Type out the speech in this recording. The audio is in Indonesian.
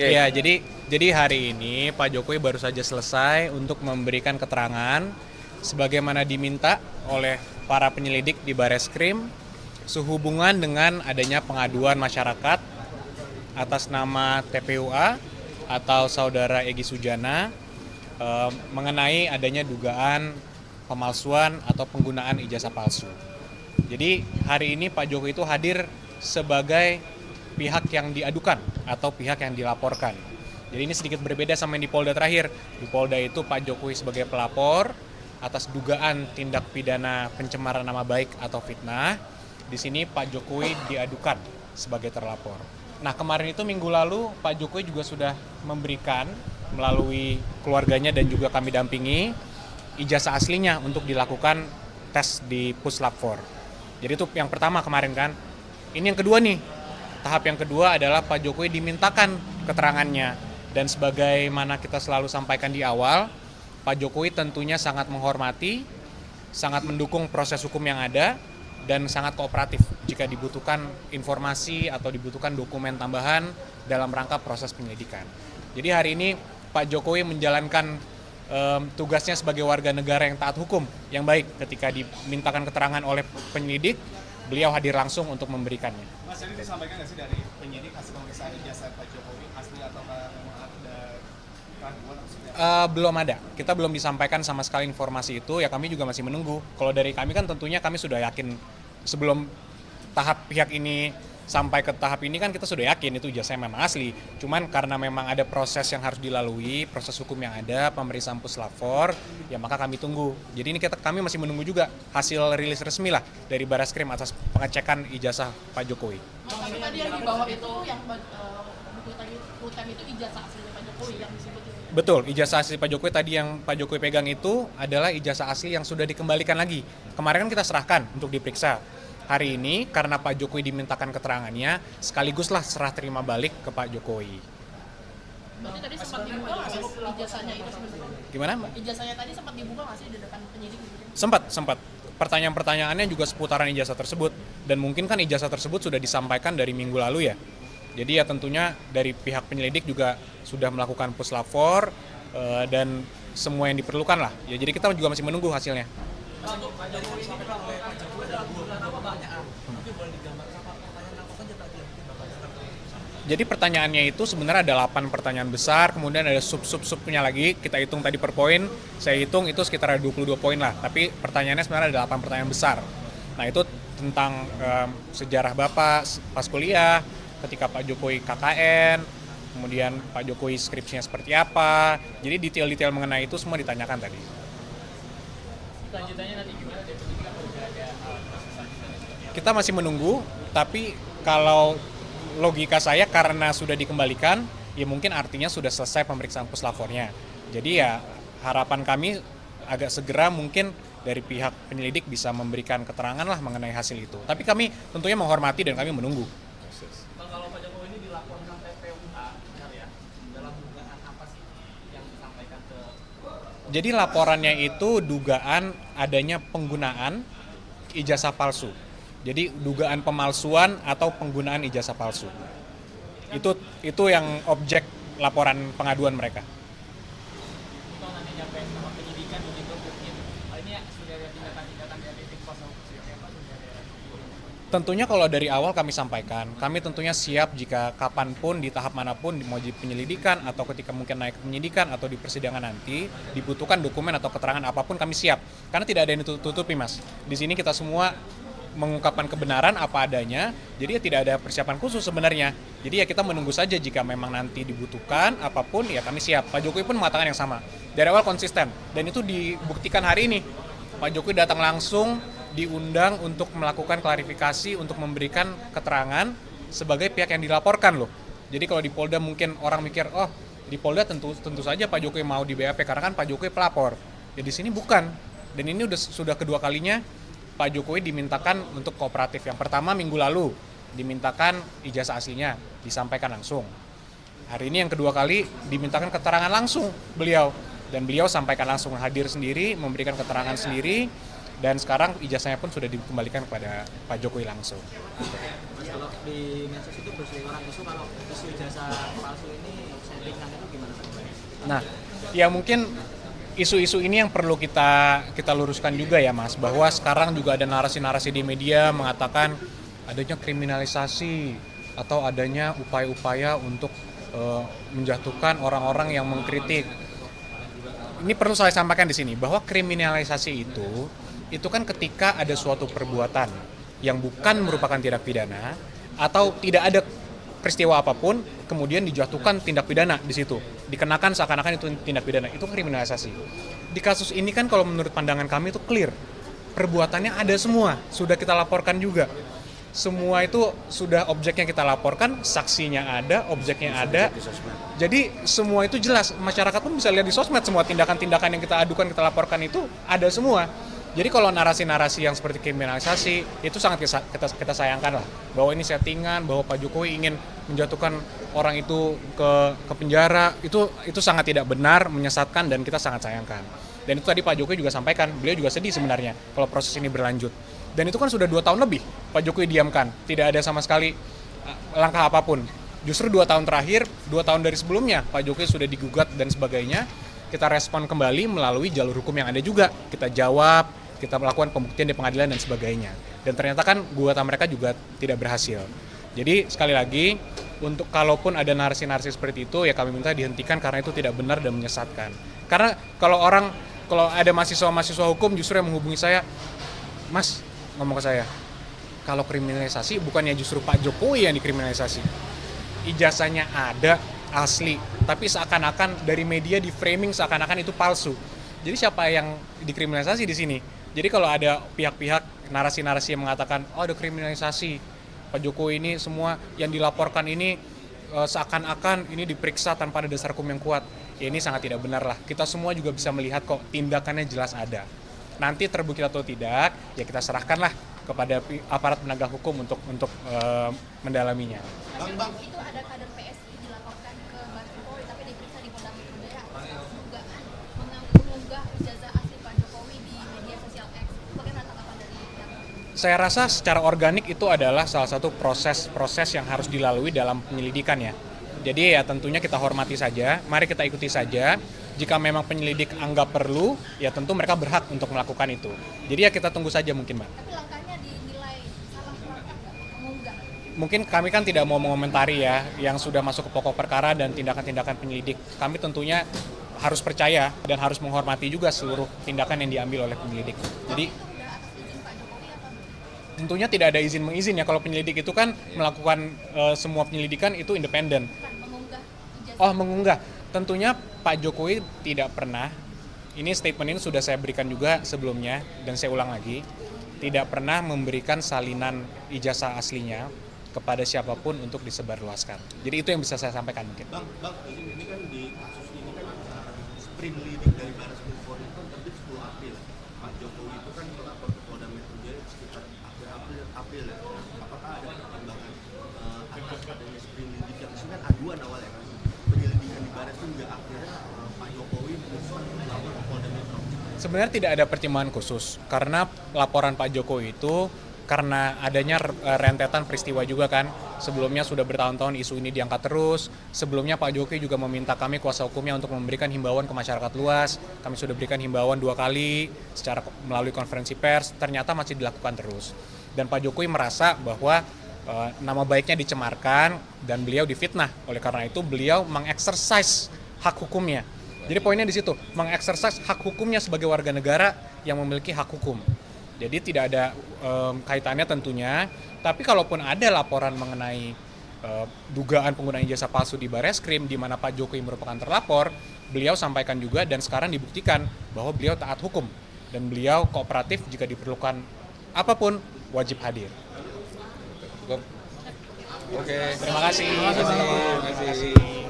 Oke. Ya, jadi hari ini Pak Jokowi baru saja selesai untuk memberikan keterangan sebagaimana diminta oleh para penyelidik di Bareskrim sehubungan dengan adanya pengaduan masyarakat atas nama TPUA atau Saudara Egy Sujana mengenai adanya dugaan pemalsuan atau penggunaan ijazah palsu. Jadi hari ini Pak Jokowi itu hadir sebagai pihak yang diadukan atau pihak yang dilaporkan. Jadi ini sedikit berbeda sama yang di Polda terakhir. Di Polda itu Pak Jokowi sebagai pelapor atas dugaan tindak pidana pencemaran nama baik atau fitnah. Di sini Pak Jokowi diadukan sebagai terlapor. Nah, kemarin itu minggu lalu Pak Jokowi juga sudah memberikan melalui keluarganya dan juga kami dampingi ijazah aslinya untuk dilakukan tes di Puslap 4. Jadi itu yang pertama kemarin kan. Ini yang kedua nih. Tahap yang kedua adalah Pak Jokowi dimintakan keterangannya. Dan sebagaimana kita selalu sampaikan di awal, Pak Jokowi tentunya sangat menghormati, sangat mendukung proses hukum yang ada, dan sangat kooperatif jika dibutuhkan informasi atau dibutuhkan dokumen tambahan dalam rangka proses penyelidikan. Jadi hari ini Pak Jokowi menjalankan tugasnya sebagai warga negara yang taat hukum, yang baik. Ketika dimintakan keterangan oleh penyelidik, beliau hadir langsung untuk memberikannya. Mas, ini disampaikan nggak sih dari penyidik hasil pemeriksaan ijazah Pak Jokowi asli atau memang ada keraguan maksudnya? Belum ada. Kita belum disampaikan sama sekali informasi itu, ya kami juga masih menunggu. Kalau dari kami kan tentunya kami sudah yakin sebelum tahap pihak ini sampai ke tahap ini kan kita sudah yakin itu ijazahnya memang asli. Cuman karena memang ada proses yang harus dilalui, proses hukum yang ada, pemeriksaan Puslap 4, ya maka kami tunggu. Jadi ini kami masih menunggu juga hasil rilis resmi lah dari Bareskrim atas pengecekan ijazah Pak Jokowi. Tapi tadi yang di bawah itu yang buku tadi putem itu ijazah asli Pak Jokowi yang disebut itu. Betul, ijazah asli Pak Jokowi tadi yang Pak Jokowi pegang itu adalah ijazah asli yang sudah dikembalikan lagi. Kemarin kan kita serahkan untuk diperiksa. Hari ini karena Pak Jokowi dimintakan keterangannya, sekaliguslah serah terima balik ke Pak Jokowi. Berarti tadi sempat dibuka nggak sih ijazahnya itu sebenarnya? Gimana, Mbak? Ijazahnya tadi sempat dibuka nggak sih di depan penyidik? Sempat. Pertanyaan-pertanyaannya juga seputaran ijazah tersebut. Dan mungkin kan ijazah tersebut sudah disampaikan dari minggu lalu ya. Jadi ya tentunya dari pihak penyelidik juga sudah melakukan Puslap 4 dan semua yang diperlukan lah. Ya, jadi kita juga masih menunggu hasilnya. Jadi pertanyaannya itu sebenarnya ada 8 pertanyaan besar, kemudian ada sub-subnya lagi, kita hitung tadi per poin, saya hitung itu sekitar ada 22 poin lah, tapi pertanyaannya sebenarnya ada 8 pertanyaan besar. Nah itu tentang sejarah Bapak pas kuliah, ketika Pak Jokowi KKN, kemudian Pak Jokowi skripsinya seperti apa, jadi detail-detail mengenai itu semua ditanyakan tadi. Lanjutannya nanti gimana dari penyidik atau udah ada proses selanjutnya? Kita masih menunggu, tapi kalau logika saya karena sudah dikembalikan, ya mungkin artinya sudah selesai pemeriksaan Puslap 4-nya. Jadi ya harapan kami agak segera mungkin dari pihak penyelidik bisa memberikan keterangan lah mengenai hasil itu. Tapi kami tentunya menghormati dan kami menunggu. Bang, kalau Pak Jokowi ini dilaporkan TPUA, benar ya? Dalam dugaan apa sih yang disampaikan ke? Jadi laporannya itu dugaan adanya penggunaan ijazah palsu. Jadi dugaan pemalsuan atau penggunaan ijazah palsu. Itu yang objek laporan pengaduan mereka. Kalau nanti nyampe sama penyidikan begitu mungkin ini ya sudah ada tindakan-tindakan dari tim kuasa hukum apa sudah ada. Tentunya kalau dari awal kami sampaikan, kami tentunya siap jika kapanpun di tahap manapun mau di penyelidikan atau ketika mungkin naik ke penyidikan atau di persidangan nanti dibutuhkan dokumen atau keterangan apapun kami siap. Karena tidak ada yang ditutupi, Mas. Di sini kita semua mengungkapkan kebenaran apa adanya, jadi ya tidak ada persiapan khusus sebenarnya. Jadi ya kita menunggu saja jika memang nanti dibutuhkan apapun ya kami siap. Pak Jokowi pun mengatakan yang sama. Dari awal konsisten dan itu dibuktikan hari ini. Pak Jokowi datang langsung diundang untuk melakukan klarifikasi, untuk memberikan keterangan sebagai pihak yang dilaporkan loh. Jadi kalau di Polda mungkin orang mikir, oh di Polda tentu saja Pak Jokowi mau di BAP karena kan Pak Jokowi pelapor. Ya di sini bukan. Dan ini sudah kedua kalinya Pak Jokowi dimintakan untuk kooperatif. Yang pertama minggu lalu dimintakan ijazah aslinya, disampaikan langsung. Hari ini yang kedua kali dimintakan keterangan langsung beliau. Dan beliau sampaikan langsung, hadir sendiri, memberikan keterangan sendiri. Dan sekarang ijazahnya pun sudah dikembalikan kepada Pak Jokowi langsung. Mas, kalau di medsos itu berseliweran isu kalau isu ijazah palsu ini Nah, ya mungkin isu-isu ini yang perlu kita luruskan juga ya Mas, bahwa sekarang juga ada narasi-narasi di media mengatakan adanya kriminalisasi atau adanya upaya-upaya untuk menjatuhkan orang-orang yang mengkritik. Ini perlu saya sampaikan di sini bahwa kriminalisasi itu kan ketika ada suatu perbuatan yang bukan merupakan tindak pidana atau tidak ada peristiwa apapun kemudian dijatuhkan tindak pidana di situ, dikenakan seakan-akan itu tindak pidana, itu kriminalisasi. Di kasus ini kan kalau menurut pandangan kami itu clear, perbuatannya ada semua, sudah kita laporkan juga. Semua itu sudah objeknya kita laporkan, saksinya ada, objeknya ada. Jadi semua itu jelas, masyarakat pun bisa lihat di sosmed semua tindakan-tindakan yang kita adukan, kita laporkan itu ada semua. Jadi kalau narasi-narasi yang seperti kriminalisasi itu sangat kita sayangkan lah, bahwa ini settingan, bahwa Pak Jokowi ingin menjatuhkan orang itu ke penjara, itu sangat tidak benar, menyesatkan, dan kita sangat sayangkan. Dan itu tadi Pak Jokowi juga sampaikan, beliau juga sedih sebenarnya kalau proses ini berlanjut. Dan itu kan sudah 2 tahun lebih Pak Jokowi diamkan, tidak ada sama sekali langkah apapun. Justru 2 tahun terakhir, 2 tahun dari sebelumnya Pak Jokowi sudah digugat dan sebagainya, kita respon kembali melalui jalur hukum yang ada juga, kita jawab, kita melakukan pembuktian di pengadilan dan sebagainya. Dan ternyata kan gugatan mereka juga tidak berhasil. Jadi sekali lagi, untuk kalaupun ada narasi-narasi seperti itu, ya kami minta dihentikan karena itu tidak benar dan menyesatkan. Karena kalau ada mahasiswa hukum justru yang menghubungi saya, Mas, ngomong ke saya, kalau kriminalisasi bukannya justru Pak Jokowi yang dikriminalisasi. Ijazahnya ada, asli, tapi seakan-akan dari media di framing seakan-akan itu palsu. Jadi siapa yang dikriminalisasi di sini? Jadi kalau ada pihak-pihak narasi-narasi yang mengatakan, oh ada kriminalisasi, Pak Jokowi ini semua yang dilaporkan ini seakan-akan ini diperiksa tanpa ada dasar hukum yang kuat. Ya ini sangat tidak benar lah. Kita semua juga bisa melihat kok tindakannya jelas ada. Nanti terbukti atau tidak, ya kita serahkanlah kepada aparat penegak hukum untuk mendalaminya. Itu ada kader PSI dilaporkan ke Baris Polri tapi diperiksa di Polda Metro Jaya atas dugaan mengunggah ijazah asli Pak Jokowi di media sosial X. Bagaimana tanggapan dari pihak? Saya rasa secara organik itu adalah salah satu proses yang harus dilalui dalam penyelidikan ya. Jadi ya tentunya kita hormati saja, mari kita ikuti saja. Jika memang penyelidik anggap perlu, ya tentu mereka berhak untuk melakukan itu. Jadi ya kita tunggu saja mungkin, Mbak. Tapi langkahnya dinilai salah langkah mengunggah. Mungkin kami kan tidak mau mengomentari ya yang sudah masuk ke pokok perkara dan tindakan-tindakan penyelidik. Kami tentunya harus percaya dan harus menghormati juga seluruh tindakan yang diambil oleh penyelidik. Jadi Itu udah atas izin Pak Jokowi apa? tentunya tidak ada izin mengizin ya. Kalau penyelidik itu kan melakukan semua penyelidikan itu independen. Bukan mengunggah ijazah. Oh, mengunggah. Tentunya Pak Jokowi tidak pernah, ini statement ini sudah saya berikan juga sebelumnya dan saya ulang lagi, tidak pernah memberikan salinan ijazah aslinya kepada siapapun untuk disebarluaskan. Jadi itu yang bisa saya sampaikan mungkin. Bang, ini kan di kasus ini kan sprint lidik dari Baris Krim Polri itu kan terbit 10 April. Pak Jokowi itu kan melapor ke Polda Metro Jaya sekitar April ya. Apakah ada pertimbangan atas adanya sprint lidik yang itu kan aduan awalnya kan? Penyelidikan di Baris itu juga akhirnya Pak Jokowi memutuskan melapor ke Polda Metro. Sebenarnya tidak ada pertimbangan khusus karena laporan Pak Jokowi itu karena adanya rentetan peristiwa juga kan. Sebelumnya sudah bertahun-tahun isu ini diangkat terus. Sebelumnya Pak Jokowi juga meminta kami kuasa hukumnya untuk memberikan himbauan ke masyarakat luas. Kami sudah berikan himbauan 2 kali secara melalui konferensi pers. Ternyata masih dilakukan terus. Dan Pak Jokowi merasa bahwa nama baiknya dicemarkan dan beliau difitnah. Oleh karena itu beliau mengeksersis hak hukumnya. Jadi poinnya di situ, mengeksersis hak hukumnya sebagai warga negara yang memiliki hak hukum. Jadi tidak ada kaitannya tentunya, tapi kalaupun ada laporan mengenai dugaan penggunaan ijazah palsu di Bareskrim di mana Pak Jokowi merupakan terlapor, beliau sampaikan juga dan sekarang dibuktikan bahwa beliau taat hukum dan beliau kooperatif jika diperlukan apapun wajib hadir. Oke. Terima kasih. Terima kasih.